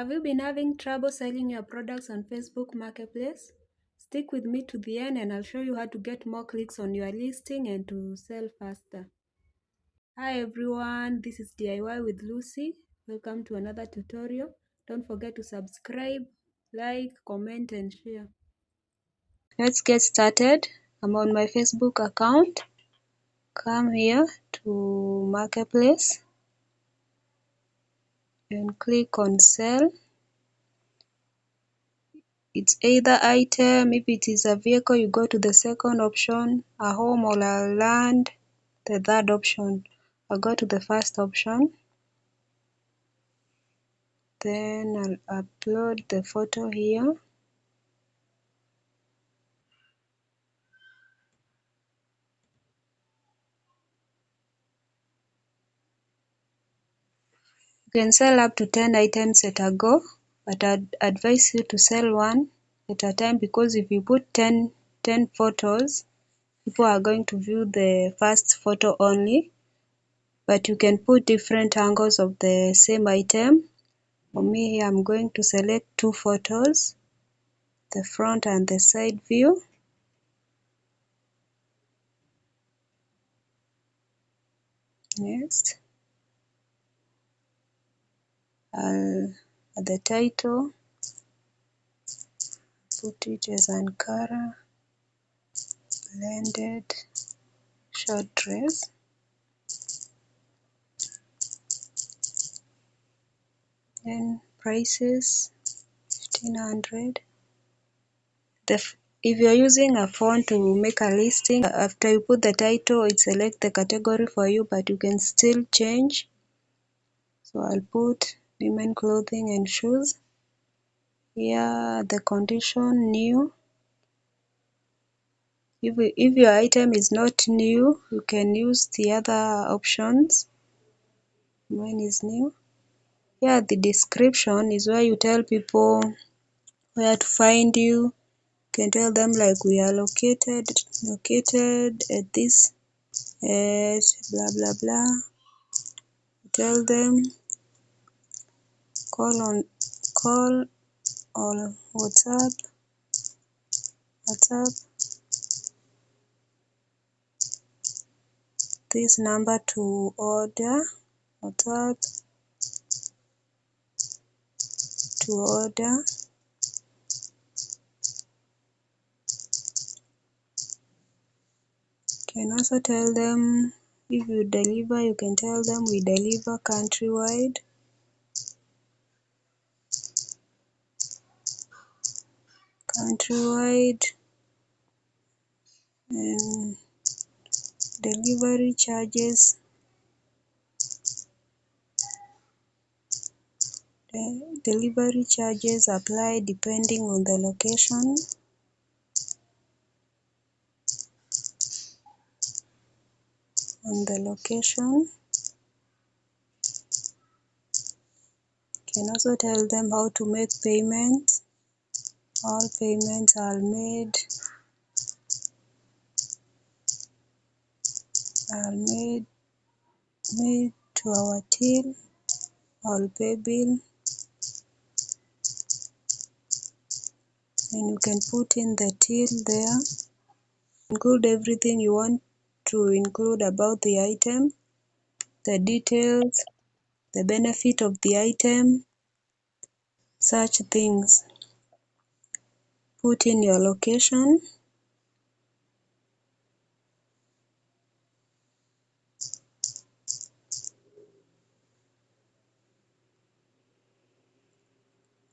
Have you been having trouble selling your products on Facebook Marketplace? Stick with me to the end and I'll show you how to get more clicks on your listing and to sell faster. Hi everyone, this is DIY with Lucy. Welcome to another tutorial. Don't forget to subscribe, like, comment and share. Let's get started. I'm on my Facebook account. Come here to Marketplace and click on sell. It's either item. If it is a vehicle, you go to the second option, a home or a land, the third option. I'll go to the first option. Then I'll upload the photo here. You can sell up to 10 items at a go, but I'd advise you to sell one at a time, because if you put 10 photos, people are going to view the first photo only. But you can put different angles of the same item. For me here, I'm going to select 2 photos, the front and the side view. Next, at the title, put it as Ankara blended short dress. Then prices 1500. If you're using a phone to make a listing, after you put the title, it selects the category for you, but you can still change. So I'll put women clothing and shoes. Here the condition new. If your item is not new, you can use the other options. Mine is new. Here the description is where you tell people where to find you. You can tell them like, we are located at this, at blah blah blah. Tell them call or WhatsApp this number to order. WhatsApp to order. You can also tell them if you deliver, you can tell them we deliver countrywide. And delivery charges. Delivery charges apply depending on the location. You can also tell them how to make payments. All payments are made to our till. All pay bill. And you can put in the till there. Include everything you want to include about the item, the details, the benefit of the item, such things. Put in your location.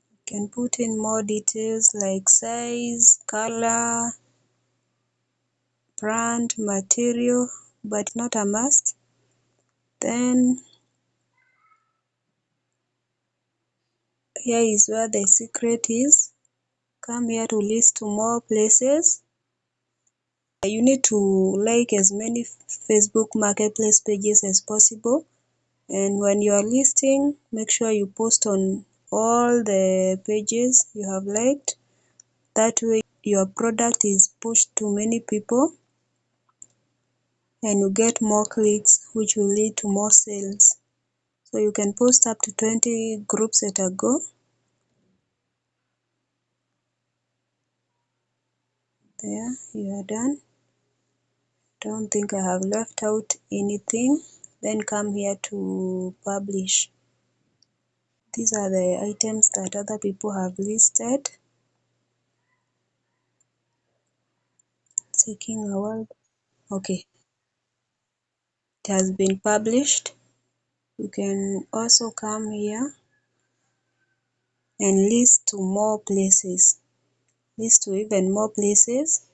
You can put in more details like size, color, brand, material, but not a must. Then here is where the secret is. Come here to list to more places. You need to like as many Facebook Marketplace pages as possible. And when you are listing, make sure you post on all the pages you have liked. That way your product is pushed to many people and you get more clicks, which will lead to more sales. So you can post up to 20 groups at a go. There, you are done. Don't think I have left out anything. Then come here to publish. These are the items that other people have listed. Taking a while. Okay, it has been published. You can also come here and list to more places. List to even more places.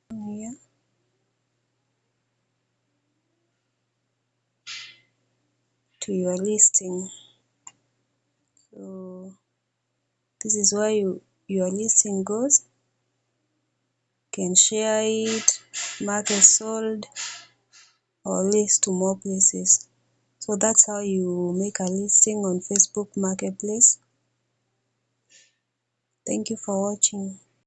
Here. To your listing. So this is where your listing goes. You can share it, mark as sold, or list to more places. So that's how you make a listing on Facebook Marketplace. Thank you for watching.